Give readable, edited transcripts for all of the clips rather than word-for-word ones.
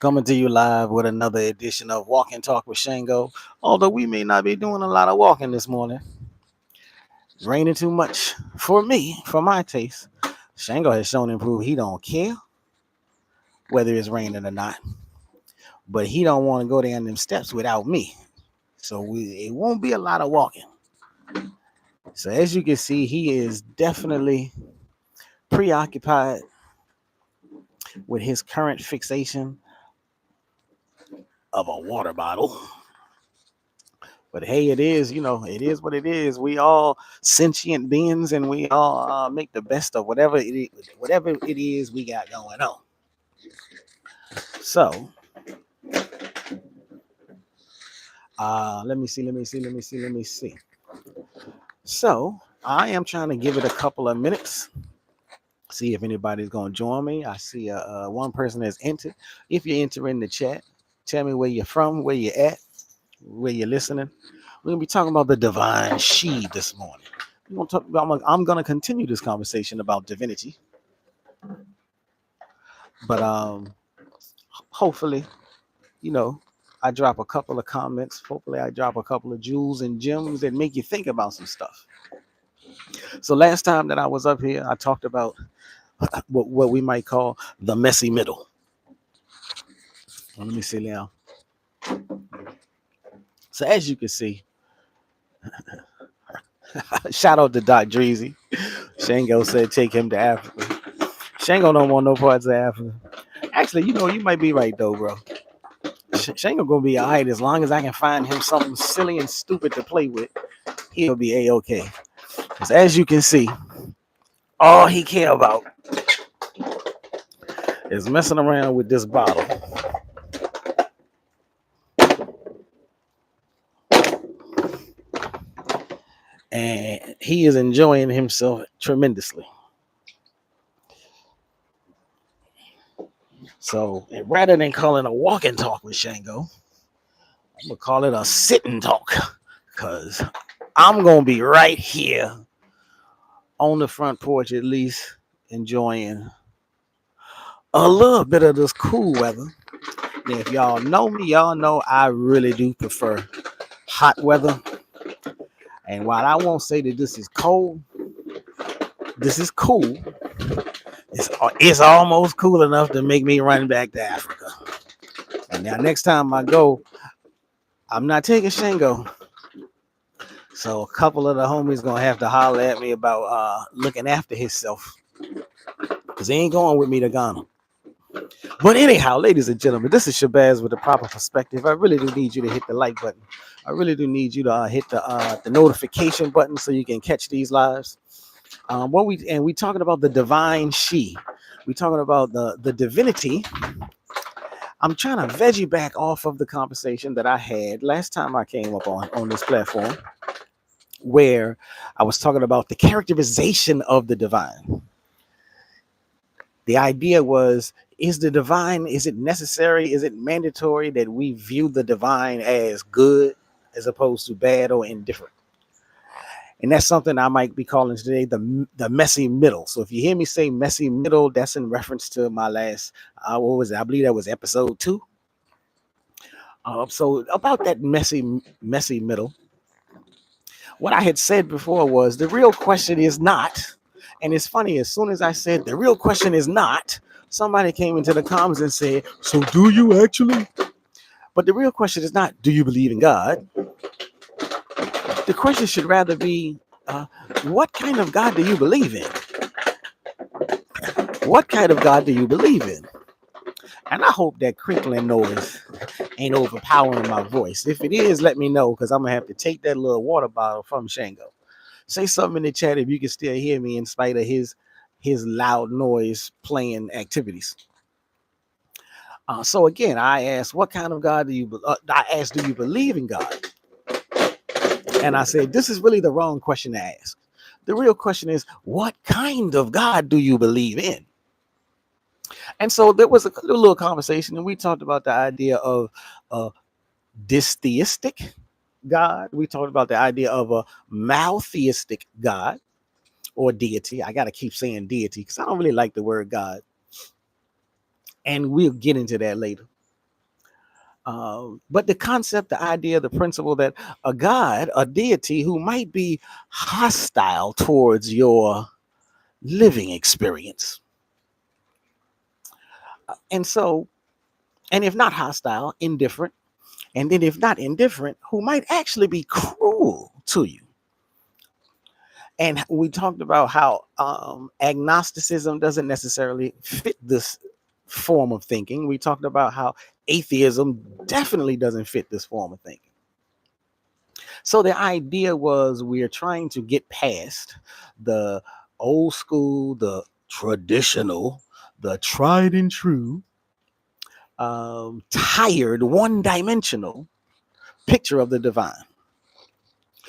Coming to you live with another edition of Walk and Talk with Shango. Although we may not be doing a lot of walking this morning, it's raining too much for me, for my taste. Shango has shown and proved he don't care whether it's raining or not, but he don't want to go down them steps without me. So it won't be a lot of walking. So as you can see, he is definitely preoccupied with his current fixation of a water bottle. But hey, it is what it is. We all sentient beings, and we all make the best of whatever it is we got going on. So, let me see. So, I am trying to give it a couple of minutes, see if anybody's going to join me. I see one person has entered. If you enter in the chat, tell me where you're from, where you're at, where you're listening. We're gonna be talking about the divine she this morning. We're gonna talk about. I'm gonna continue this conversation about divinity, but hopefully, you know, I drop a couple of comments. Hopefully, I drop a couple of jewels and gems that make you think about some stuff. So last time that I was up here, I talked about what we might call the messy middle. Let me see now. So as you can see, shout out to Doc Dreezy. Shango said take him to Africa. Shango don't want no parts of Africa. Actually, you might be right though, bro. Shango gonna be alright as long as I can find him something silly and stupid to play with. He'll be a-okay. Because as you can see, all he care about is messing around with this bottle. And he is enjoying himself tremendously. So rather than calling a walk and talk with Shango, I'm gonna call it a sit and talk. Cause I'm gonna be right here on the front porch at least enjoying a little bit of this cool weather. Now, if y'all know me, y'all know I really do prefer hot weather. And while I won't say that this is cold, this is cool. It's almost cool enough to make me run back to Africa. And now next time I go, I'm not taking Shango. So a couple of the homies gonna have to holler at me about looking after himself. Cause he ain't going with me to Ghana. But anyhow, ladies and gentlemen, this is Shabazz with the proper perspective. I really do need you to hit the like button. I really do need you to hit the notification button so you can catch these lives. We talking about the divine she. We talking about the divinity. I'm trying to veggie back off of the conversation that I had last time I came up on this platform, where I was talking about the characterization of the divine. The idea was, is the divine, is it necessary, is it mandatory that we view the divine as good as opposed to bad or indifferent? And that's something I might be calling today the messy middle. So if you hear me say messy middle, that's in reference to my last, what was it? I believe that was episode 2. So about that messy middle, what I had said before was the real question is not, and it's funny, as soon as I said the real question is not, somebody came into the comments and said, so do you actually? But the real question is not, do you believe in God? The question should rather be, what kind of God do you believe in? What kind of God do you believe in? And I hope that crinkling noise ain't overpowering my voice. If it is, let me know, because I'm going to have to take that little water bottle from Shango. Say something in the chat if you can still hear me in spite of his loud noise playing activities. So again, I asked, what kind of God do you? I asked, do you believe in God? And I said, this is really the wrong question to ask. The real question is, what kind of God do you believe in? And so there was a little conversation, and we talked about the idea of a dystheistic God. We talked about the idea of a maltheistic God or deity. I got to keep saying deity because I don't really like the word God. And we'll get into that later. But the concept, the idea, the principle that a God, a deity who might be hostile towards your living experience. And so, and if not hostile, indifferent. And then if not indifferent, who might actually be cruel to you. And we talked about how agnosticism doesn't necessarily fit this form of thinking. We talked about how atheism definitely doesn't fit this form of thinking. So the idea was we're trying to get past the old school, the traditional, the tried and true, tired, one-dimensional picture of the divine.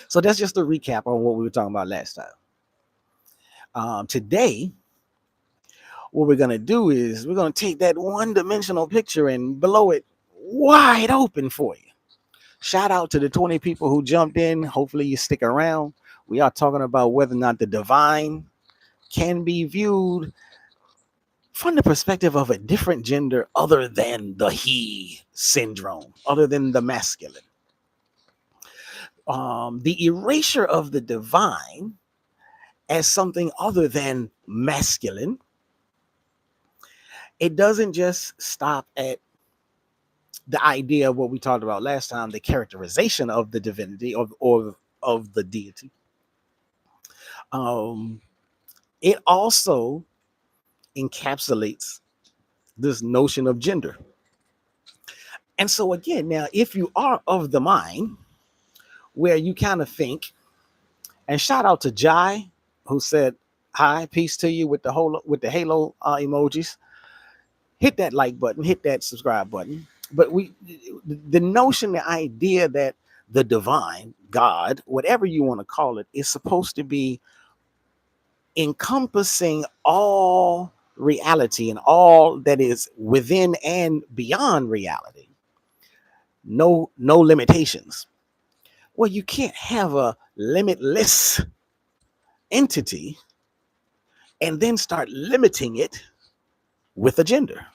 So that's just a recap on what we were talking about last time. Today, what we're going to do is we're going to take that one-dimensional picture and blow it wide open for you. Shout out to the 20 people who jumped in. Hopefully you stick around. We are talking about whether or not the divine can be viewed from the perspective of a different gender other than the he syndrome, other than the masculine. The erasure of the divine as something other than masculine, it doesn't just stop at the idea of what we talked about last time, the characterization of the divinity or of the deity. It also encapsulates this notion of gender. And so again, now, if you are of the mind where you kind of think, and shout out to Jai, who said, hi, peace to you with the halo emojis. Hit that like button, hit that subscribe button. But the notion, the idea that the divine, God, whatever you want to call it, is supposed to be encompassing all reality and all that is within and beyond reality. No limitations. Well, you can't have a limitless entity and then start limiting it with a gender.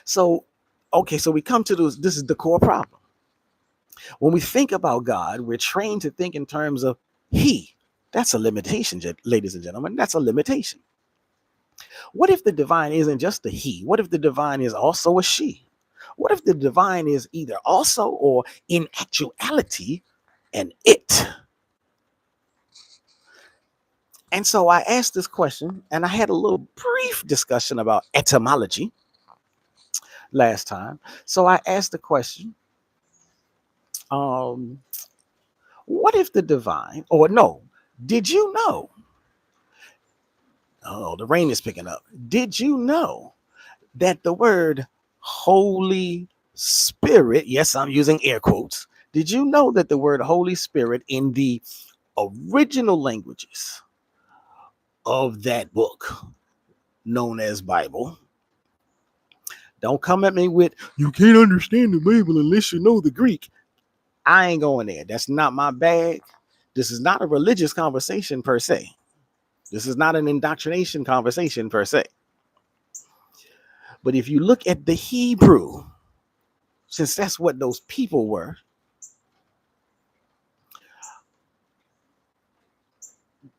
So, okay, so we come to this is the core problem. When we think about God, we're trained to think in terms of he. That's a limitation, ladies and gentlemen. That's a limitation. What if the divine isn't just a he? What if the divine is also a she? What if the divine is either also or in actuality an it? And so I asked this question, and I had a little brief discussion about etymology last time. So I asked the question, what if the divine, or no, did you know? Oh, the rain is picking up. Did you know that the word Holy Spirit, yes, I'm using air quotes. Did you know that the word Holy Spirit in the original languages of that book known as Bible? Don't come at me with, you can't understand the Bible unless you know the Greek. I ain't going there. That's not my bag. This is not a religious conversation per se. This is not an indoctrination conversation per se. But if you look at the Hebrew, since that's what those people were,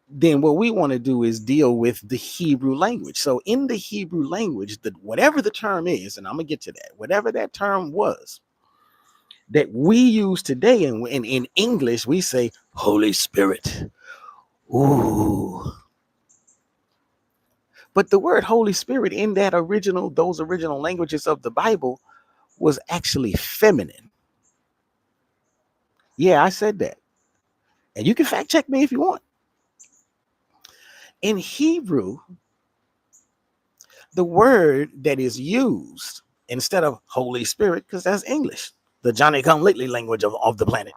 then what we want to do is deal with the Hebrew language. So in the Hebrew language, whatever the term is, and I'm going to get to that, whatever that term was that we use today, and in English, we say Holy Spirit. Ooh. But the word Holy Spirit in those original languages of the Bible was actually feminine. Yeah, I said that. And you can fact check me if you want. In Hebrew, the word that is used instead of Holy Spirit, because that's English, the Johnny come lately language of the planet.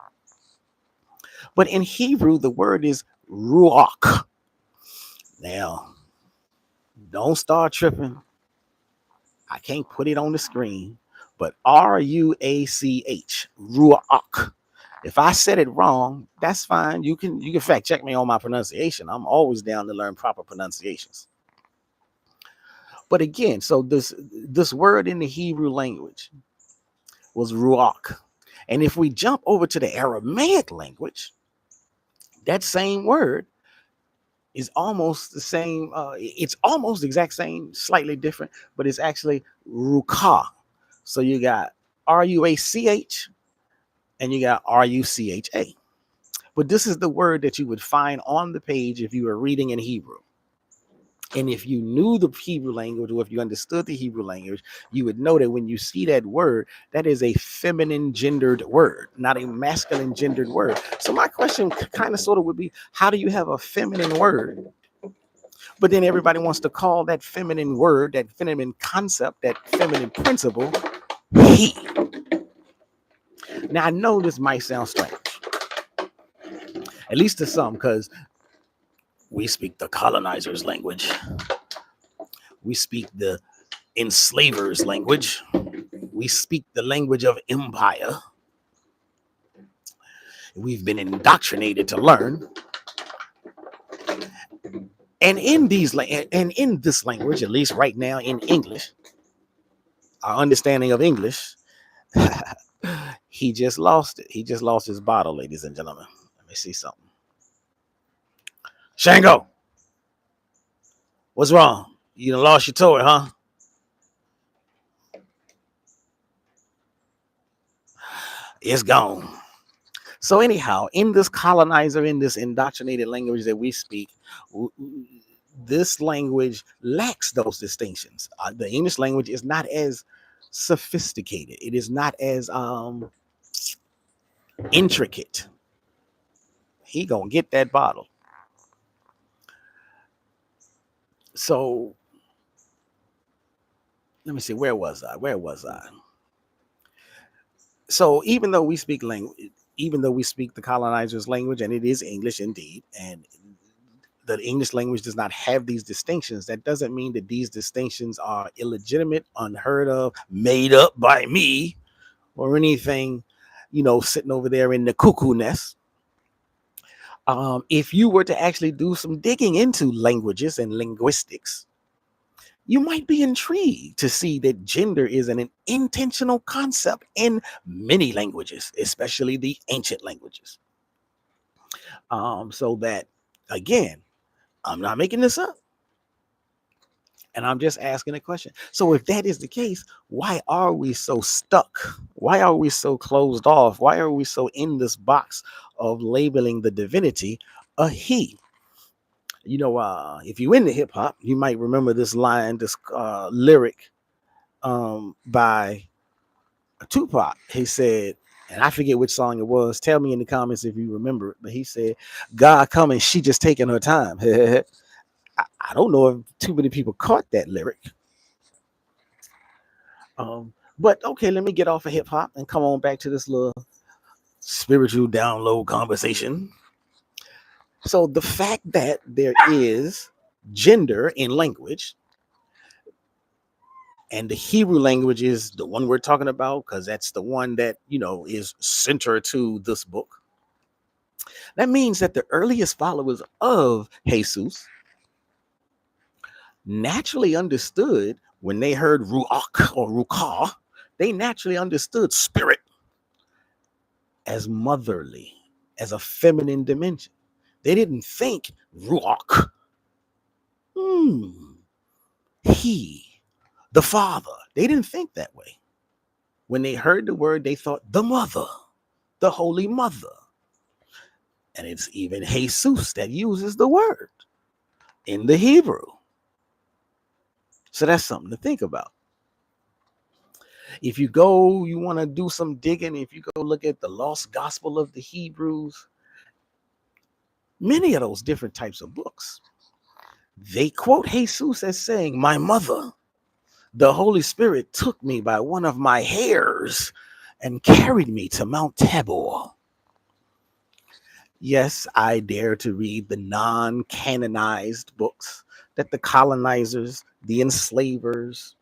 But in Hebrew, the word is ruach. Now, don't start tripping. I can't put it on the screen, but ruach, ruach. If I said it wrong, that's fine. You can fact check me on my pronunciation. I'm always down to learn proper pronunciations. But again, so this word in the Hebrew language was ruach. And if we jump over to the Aramaic language, that same word is almost the same. It's almost the exact same, slightly different, but it's actually ruka. So you got ruach and you got rucha. But this is the word that you would find on the page if you were reading in Hebrew. And if you knew the Hebrew language, or if you understood the Hebrew language, you would know that when you see that word, that is a feminine gendered word, not a masculine gendered word. So my question kind of sort of would be, how do you have a feminine word, but then everybody wants to call that feminine word, that feminine concept, that feminine principle, he? Now I know this might sound strange, at least to some, because we speak the colonizer's language. We speak the enslaver's language. We speak the language of empire. We've been indoctrinated to learn. And in this language, at least right now in English, our understanding of English, he just lost it. He just lost his bottle, ladies and gentlemen. Let me see something. Shango, what's wrong? You done lost your toy, huh? It's gone. So anyhow, in this colonizer, in this indoctrinated language that we speak, this language lacks those distinctions. The English language is not as sophisticated. It is not as intricate. He gonna get that bottle. So let me see. Where was I? So even though we speak the colonizer's language, and it is English indeed, and the English language does not have these distinctions, that doesn't mean that these distinctions are illegitimate, unheard of, made up by me, or anything, sitting over there in the cuckoo nest. If you were to actually do some digging into languages and linguistics, you might be intrigued to see that gender is an intentional concept in many languages, especially the ancient languages. So that, again, I'm not making this up. And I'm just asking a question. So if that is the case, why are we so stuck? Why are we so closed off? Why are we so in this box of labeling the divinity a he? If you're into hip hop, you might remember this line, this lyric by Tupac. He said, and I forget which song it was. Tell me in the comments if you remember it. But he said, God coming, she just taking her time. I don't know if too many people caught that lyric. But okay, let me get off of hip hop and come on back to this little spiritual download conversation. So the fact that there is gender in language, and the Hebrew language is the one we're talking about because that's the one that is center to this book. That means that the earliest followers of Jesus naturally understood, when they heard ruach or rukah, they naturally understood spirit as motherly, as a feminine dimension. They didn't think ruach, he, the father. They didn't think that way. When they heard the word, they thought the mother, the holy mother. And it's even Jesus that uses the word in the Hebrew. So that's something to think about. If you want to do some digging, if you go look at the lost gospel of the Hebrews, many of those different types of books, they quote Jesus as saying, my mother, the Holy Spirit took me by one of my hairs and carried me to Mount Tabor. Yes, I dare to read the non-canonized books that the colonizers, the enslavers,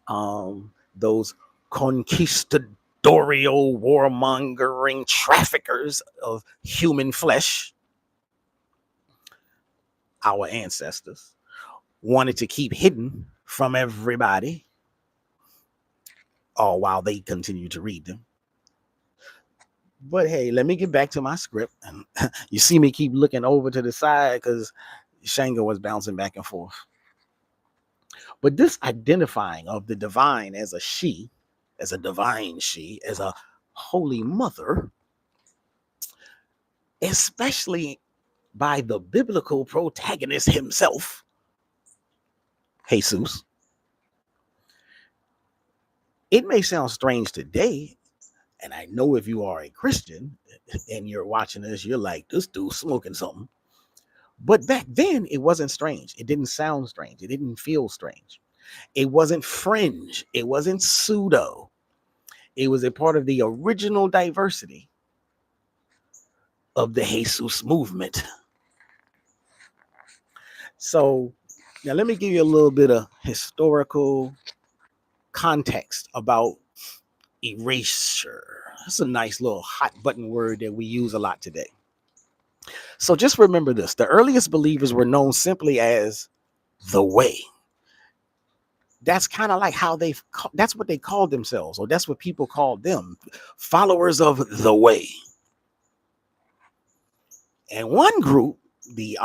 those conquistadorial, warmongering traffickers of human flesh, our ancestors, wanted to keep hidden from everybody. all while they continue to read them. But hey, let me get back to my script. And you see me keep looking over to the side because Shango was bouncing back and forth. But this identifying of the divine as a she, as a divine she, as a holy mother, especially by the biblical protagonist himself, Jesus. It may sound strange today, and I know if you are a Christian and you're watching this, you're like, this dude's smoking something. But back then, it wasn't strange. It didn't sound strange. It didn't feel strange. It wasn't fringe. It wasn't pseudo. It was a part of the original diversity of the Jesus movement. So now let me give you a little bit of historical context about erasure. That's a nice little hot button word that we use a lot today. So just remember this. The earliest believers were known simply as the way. That's kind of like how that's what they called themselves, or that's what people called them, followers of the way. And one group, the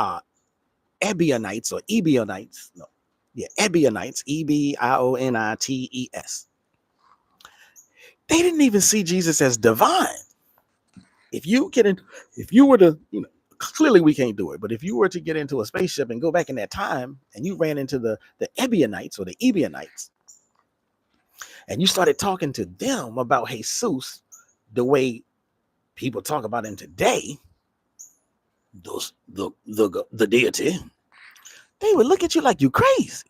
Ebionites or Ebionites, Ebionites, Ebionites, they didn't even see Jesus as divine. If you were to, clearly we can't do it, but if you were to get into a spaceship and go back in that time and you ran into the Ebionites or the Ebionites and you started talking to them about Jesus the way people talk about him today, the deity, they would look at you like you crazy.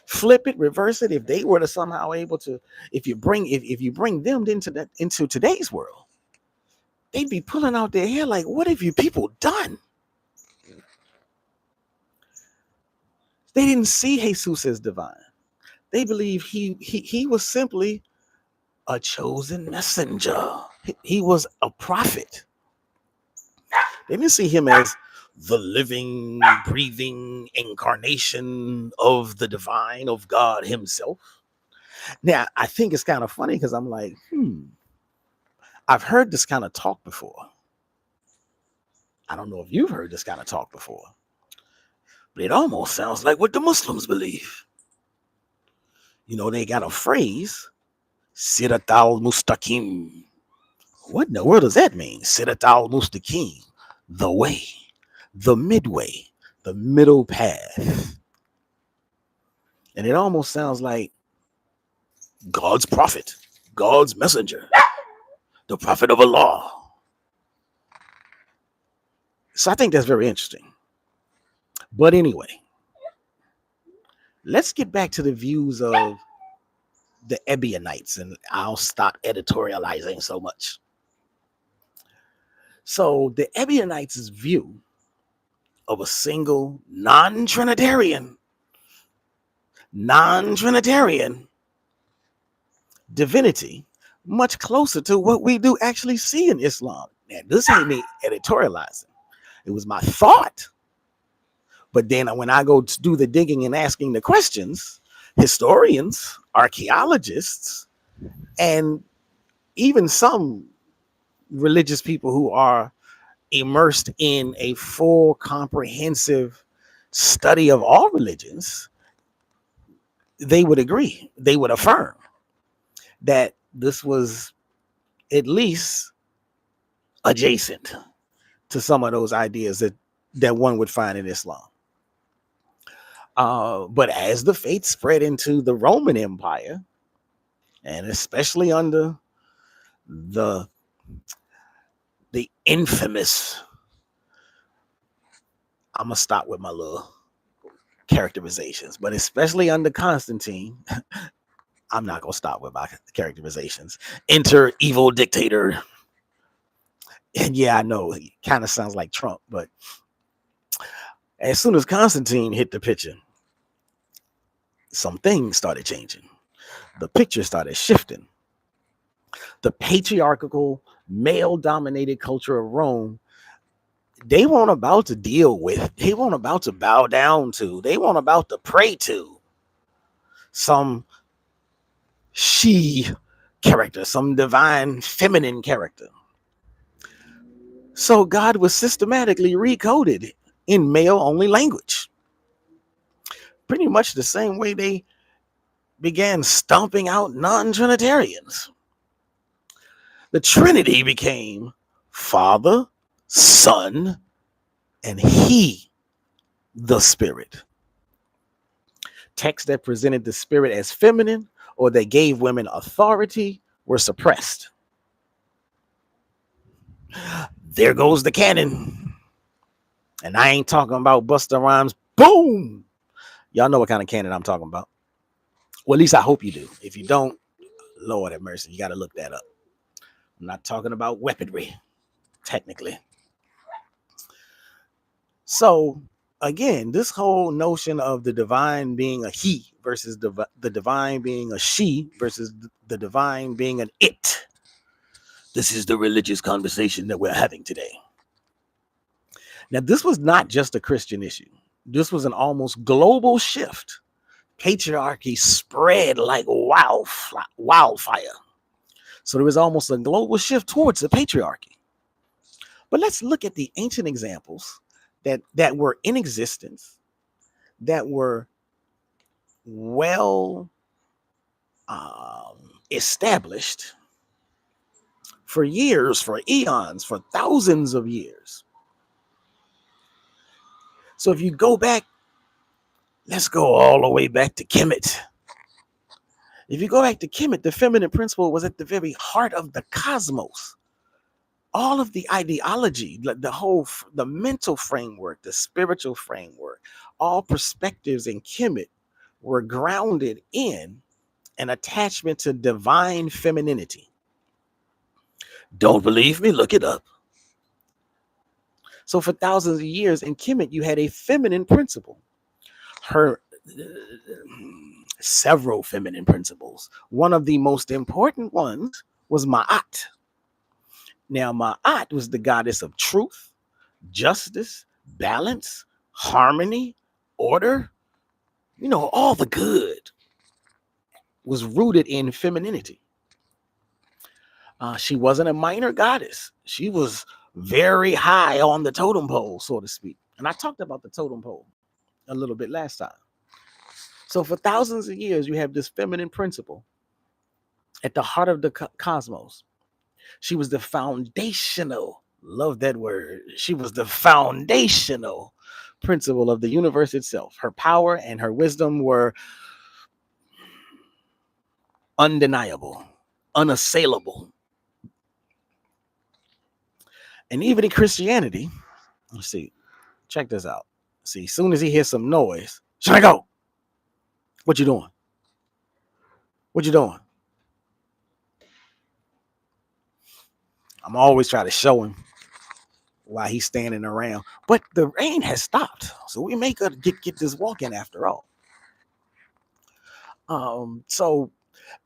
Flip it, reverse it. If they were to somehow able to, if you bring them into today's world, they'd be pulling out their hair like, what have you people done? They didn't see Jesus as divine. They believe he was simply a chosen messenger. He was a prophet. They didn't see him as the living, breathing incarnation of the divine, of God himself. Now, I think it's kind of funny because I'm like, I've heard this kind of talk before. I don't know if you've heard this kind of talk before, but it almost sounds like what the Muslims believe. They got a phrase, Sirat al-Mustaqim. What in the world does that mean? Sirat al-Mustaqim, the way, the midway, the middle path. And it almost sounds like God's prophet, God's messenger, the prophet of Allah. So I think that's very interesting. But anyway, let's get back to the views of the Ebionites, and I'll stop editorializing so much. So the Ebionites' view of a single non-Trinitarian divinity, much closer to what we do actually see in Islam. Now, this ain't me editorializing. It was my thought. But then when I go to do the digging and asking the questions, historians, archaeologists, and even some religious people who are immersed in a full, comprehensive study of all religions, they would agree, they would affirm that this was at least adjacent to some of those ideas that one would find in Islam. But as the faith spread into the Roman Empire, and especially under the infamous, I'm gonna stop with my little characterizations, but especially under Constantine, I'm not gonna stop with my characterizations. Enter evil dictator. And yeah, I know he kind of sounds like Trump, but as soon as Constantine hit the picture, some things started changing. The picture started shifting. The patriarchal, male-dominated culture of Rome, they weren't about to deal with, they weren't about to bow down to, they weren't about to pray to some she character, some divine feminine character. So God was systematically recoded in male-only language. Pretty much the same way they began stomping out non-Trinitarians. The Trinity became Father, Son, and He, the Spirit. Texts that presented the Spirit as feminine or that gave women authority were suppressed. There goes the canon. And I ain't talking about Busta Rhymes. Boom! Y'all know what kind of canon I'm talking about. Well, at least I hope you do. If you don't, Lord have mercy, you got to look that up. I'm not talking about weaponry, technically. So, again, this whole notion of the divine being a he versus the divine being a she versus the divine being an it. This is the religious conversation that we're having today. Now, this was not just a Christian issue. This was an almost global shift. Patriarchy spread like wildfire. So there was almost a global shift towards the patriarchy. But let's look at the ancient examples that were in existence, that were well established for years, for eons, for thousands of years. So if you go back, let's go all the way back to Kemet. If you go back to Kemet, the feminine principle was at the very heart of the cosmos. All of the ideology, the mental framework, the spiritual framework, all perspectives in Kemet were grounded in an attachment to divine femininity. Don't believe me? Look it up. So for thousands of years in Kemet, you had a feminine principle. Several feminine principles. One of the most important ones was Ma'at. Now, Ma'at was the goddess of truth, justice, balance, harmony, order. You know, all the good was rooted in femininity. She wasn't a minor goddess. She was very high on the totem pole, so to speak. And I talked about the totem pole a little bit last time. So for thousands of years, you have this feminine principle at the heart of the cosmos. She was the foundational, love that word. She was the foundational principle of the universe itself. Her power and her wisdom were undeniable, unassailable. And even in Christianity, let's see, check this out. See, as soon as he hears some noise, Shango, what you doing? What you doing? I'm always trying to show him while he's standing around. But the rain has stopped, so we may get this walk in after all. So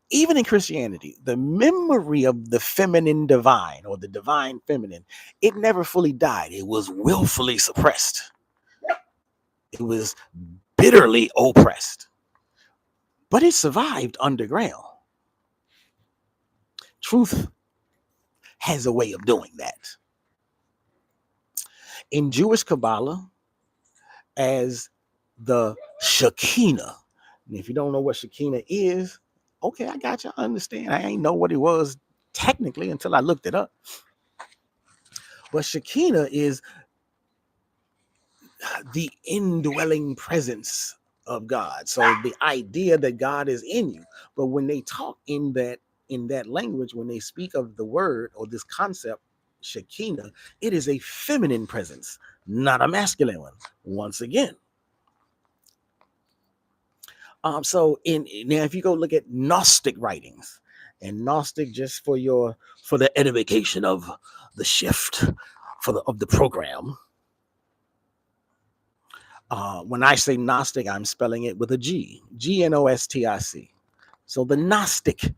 even in Christianity, the memory of the feminine divine or the divine feminine, it never fully died. It was willfully suppressed. It was bitterly oppressed. But it survived underground. Truth has a way of doing that. In Jewish Kabbalah, as the Shekinah, and if you don't know what Shekinah is, okay, I got you. I understand. I ain't know what it was technically until I looked it up. But Shekinah is the indwelling presence of God. So the idea that God is in you. But when they talk in that language, when they speak of the word or this concept, Shekinah, it is a feminine presence, not a masculine one. Once again. So now if you go look at Gnostic writings, and Gnostic, just for the edification of the shift of the program. When I say Gnostic, I'm spelling it with a G, Gnostic. So the Gnostic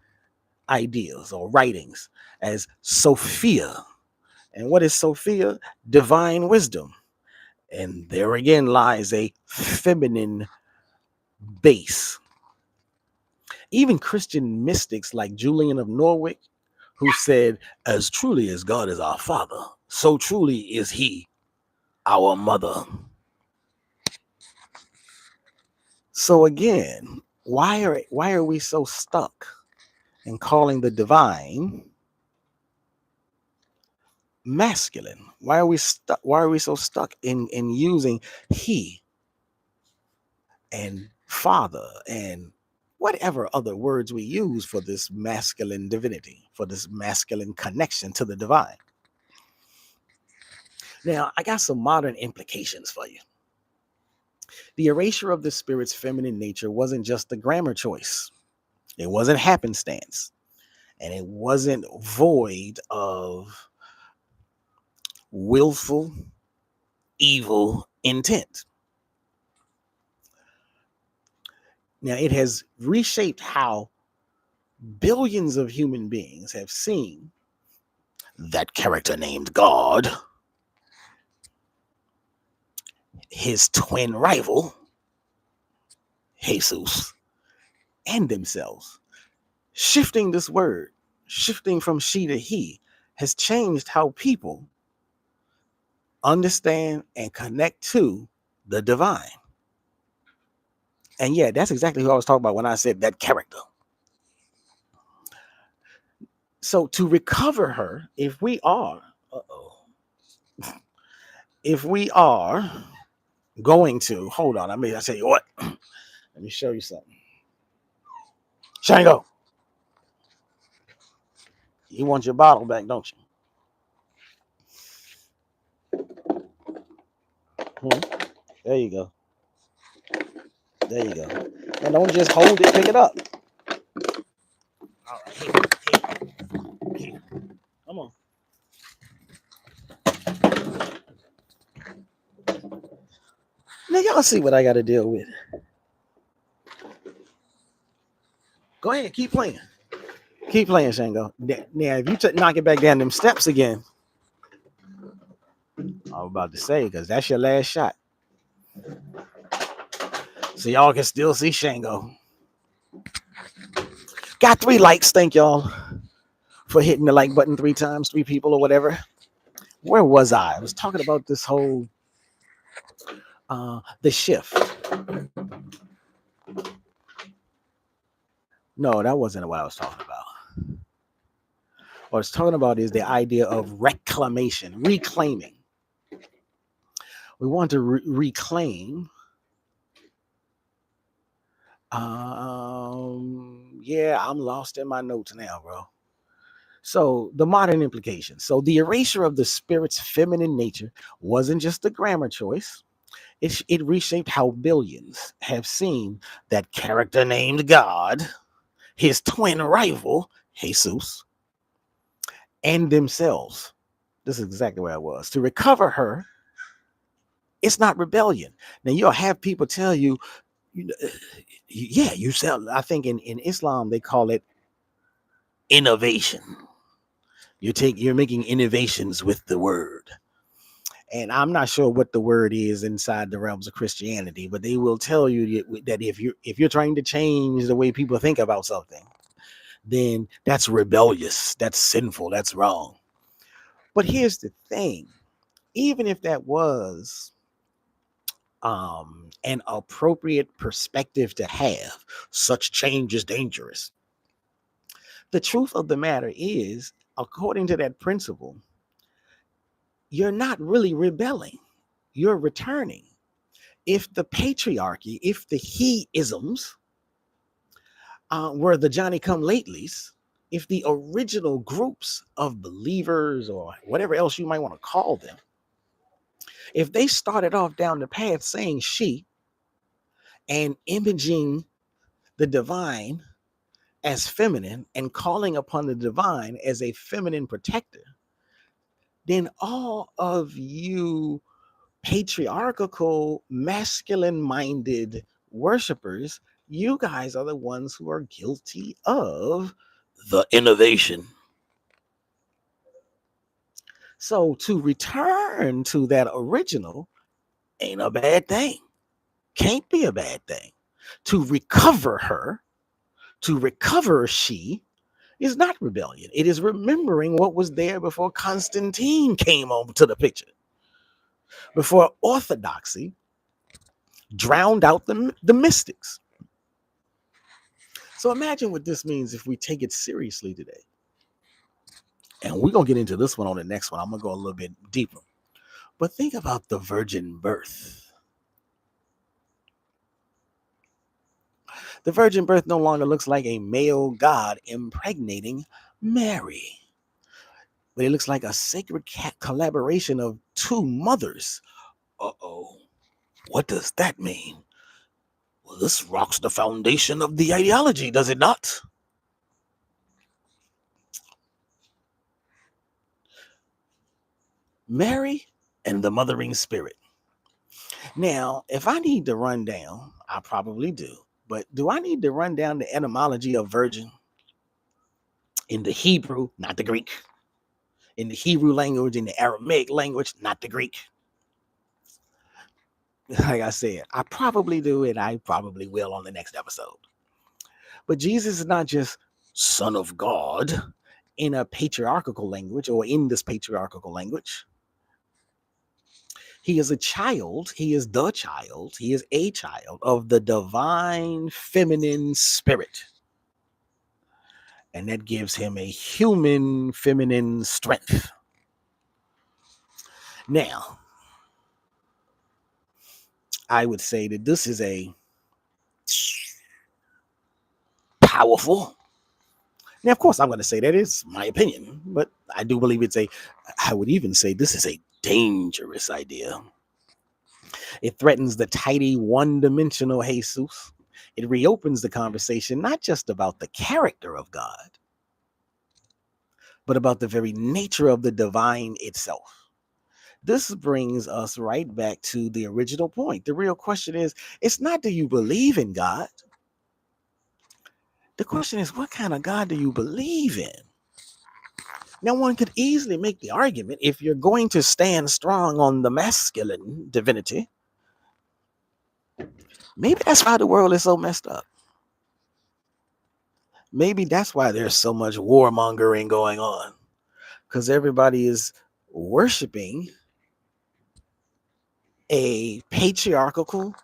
ideas or writings as Sophia. And what is Sophia? Divine wisdom. And there again lies a feminine base. Even Christian mystics like Julian of Norwich, who said, as truly as God is our Father, so truly is He our Mother. So again, why are we so stuck in calling the divine masculine? Why are we so stuck in using he and father and whatever other words we use for this masculine divinity, for this masculine connection to the divine? Now, I got some modern implications for you. The erasure of the spirit's feminine nature wasn't just a grammar choice. It wasn't happenstance. And it wasn't void of willful, evil intent. Now, it has reshaped how billions of human beings have seen that character named God, his twin rival, Jesus, and themselves. Shifting this word, shifting from she to he, has changed how people understand and connect to the divine. And yeah, that's exactly who I was talking about when I said that character. So to recover her, if we are going to, hold on, I tell you what, let me show you something. Shango, you want your bottle back, don't you? There you go. There you go. And don't just hold it, pick it up. All right, here. Come on. Now y'all see what I got to deal with. Go ahead, keep playing. Keep playing, Shango. Now, if you knock it back down them steps again, I was about to say, because that's your last shot. So y'all can still see Shango. Got 3 likes. Thank y'all for hitting the like button 3 times, 3 people or whatever. Where was I? I was talking about this whole the shift. No, that wasn't what I was talking about. What I was talking about is the idea of reclamation, reclaiming. We want to reclaim. Yeah, I'm lost in my notes now, bro. So the modern implications. So the erasure of the spirit's feminine nature wasn't just a grammar choice. It reshaped how billions have seen that character named God, his twin rival, Jesus, and themselves. This is exactly where I was. To recover her, it's not rebellion. Now, you'll have people tell you, yeah, you sell. I think in Islam, they call it innovation. You're making innovations with the word. And I'm not sure what the word is inside the realms of Christianity, but they will tell you that if you're trying to change the way people think about something, then that's rebellious, that's sinful, that's wrong. But here's the thing: even if that was an appropriate perspective to have, such change is dangerous. The truth of the matter is, according to that principle, you're not really rebelling, you're returning. If the patriarchy, if the he-isms were the Johnny-come-latelys, if the original groups of believers or whatever else you might want to call them, if they started off down the path saying she and imaging the divine as feminine and calling upon the divine as a feminine protector, then all of you patriarchal, masculine-minded worshipers, you guys are the ones who are guilty of the innovation. So to return to that original ain't a bad thing. Can't be a bad thing. To recover her, To recover she is not rebellion. It is remembering what was there before Constantine came onto the picture, before orthodoxy drowned out the mystics. So imagine what this means if we take it seriously today. And we're going to get into this one on the next one. I'm going to go a little bit deeper. But think about the virgin birth. The virgin birth no longer looks like a male god impregnating Mary, but it looks like a sacred collaboration of two mothers. Uh-oh. What does that mean? Well, this rocks the foundation of the ideology, does it not? Mary and the mothering spirit. Now, if I need to run down, I probably do. But do I need to run down the etymology of virgin? In the Hebrew, not the Greek. In the Hebrew language, in the Aramaic language, not the Greek. Like I said, I probably do, and I probably will on the next episode. But Jesus is not just Son of God in a patriarchal language or in this patriarchal language. He is a child. He is the child. He is a child of the divine feminine spirit. And that gives him a human feminine strength. Now, I would say that this is a powerful. Now, of course, I'm going to say that is my opinion, but I do believe I would even say this is a dangerous idea. It threatens the tidy, one-dimensional Jesus. It reopens the conversation not just about the character of God, but about the very nature of the divine itself. This brings us right back to the original point. The real question is, it's not do you believe in God? The question is, what kind of God do you believe in? Now, one could easily make the argument, if you're going to stand strong on the masculine divinity, maybe that's why the world is so messed up. Maybe that's why there's so much warmongering going on, because everybody is worshiping a patriarchal,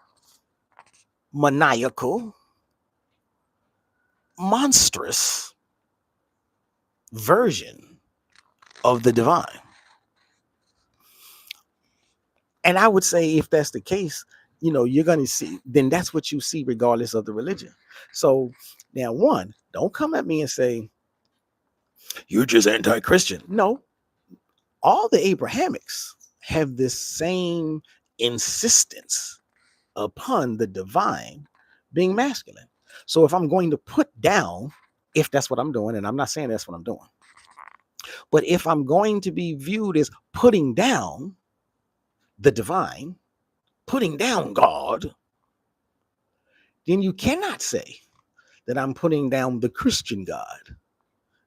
maniacal, monstrous version of the divine. And I would say if that's the case, you're going to see, then that's what you see regardless of the religion. So now, one, don't come at me and say, you're just anti-Christian. No, all the Abrahamics have this same insistence upon the divine being masculine. So if I'm going to put down, if that's what I'm doing, and I'm not saying that's what I'm doing, but if I'm going to be viewed as putting down the divine, putting down God, then you cannot say that I'm putting down the Christian God.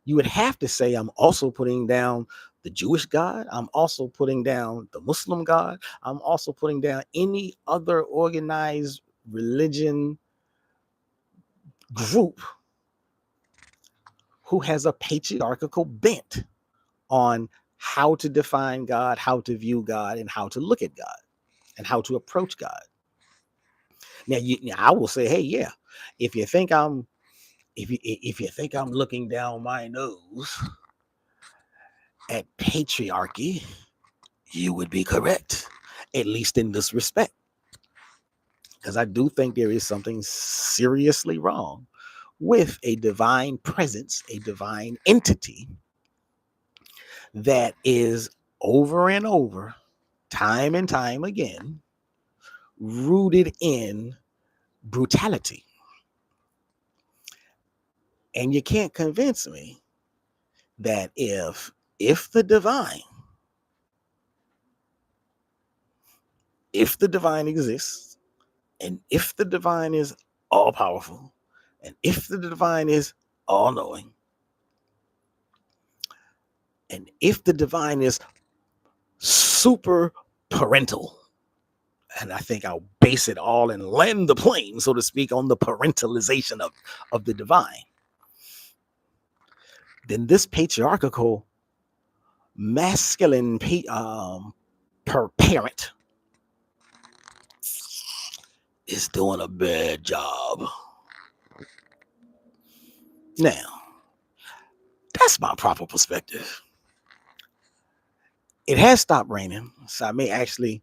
You would have to say I'm also putting down the Jewish God. I'm also putting down the Muslim God. I'm also putting down any other organized religion group who has a patriarchal bent on how to define God, how to view God, and how to look at God, and how to approach God. Now, I will say, hey, yeah, if you think I'm looking down my nose at patriarchy, you would be correct, at least in this respect. Because I do think there is something seriously wrong with a divine presence, a divine entity that is over and over, time and time again, rooted in brutality. And you can't convince me that if the divine exists, and if the divine is all powerful, and if the divine is all knowing, and if the divine is super parental, and I think I'll base it all and land the plane, so to speak, on the parentalization of the divine, then this patriarchal masculine parent is doing a bad job. Now, that's my proper perspective. It has stopped raining, so I may actually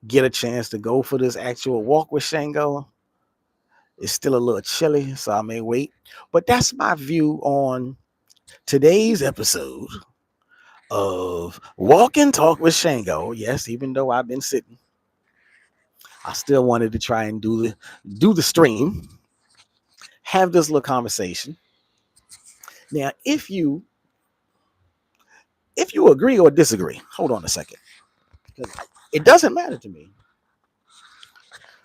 get a chance to go for this actual walk with Shango. It's still a little chilly, so I may wait. But that's my view on today's episode of Walk and Talk with Shango. Yes, even though I've been sitting, I still wanted to try and do the stream, have this little conversation. Now, if you agree or disagree, hold on a second. It doesn't matter to me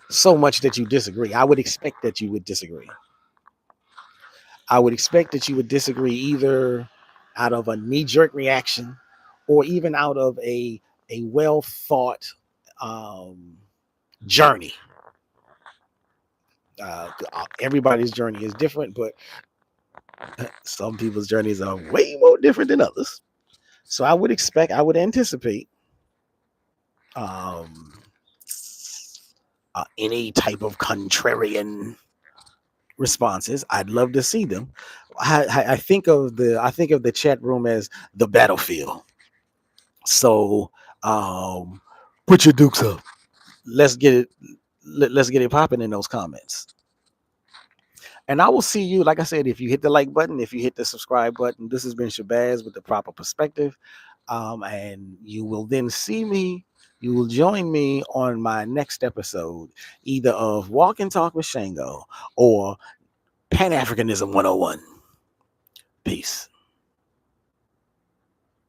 so much that you disagree. I would expect that you would disagree. I would expect that you would disagree either out of a knee-jerk reaction or even out of a well-thought journey. Everybody's journey is different, but some people's journeys are way more different than others. So I would anticipate any type of contrarian responses. I'd love to see them. I think of the chat room as the battlefield. So put your dukes up. Let's get it popping in those comments. And I will see you, like I said, if you hit the like button, if you hit the subscribe button. This has been Shabazz with the proper perspective. And you will then see me. You will join me on my next episode, either of Walk and Talk with Shango or Pan-Africanism 101.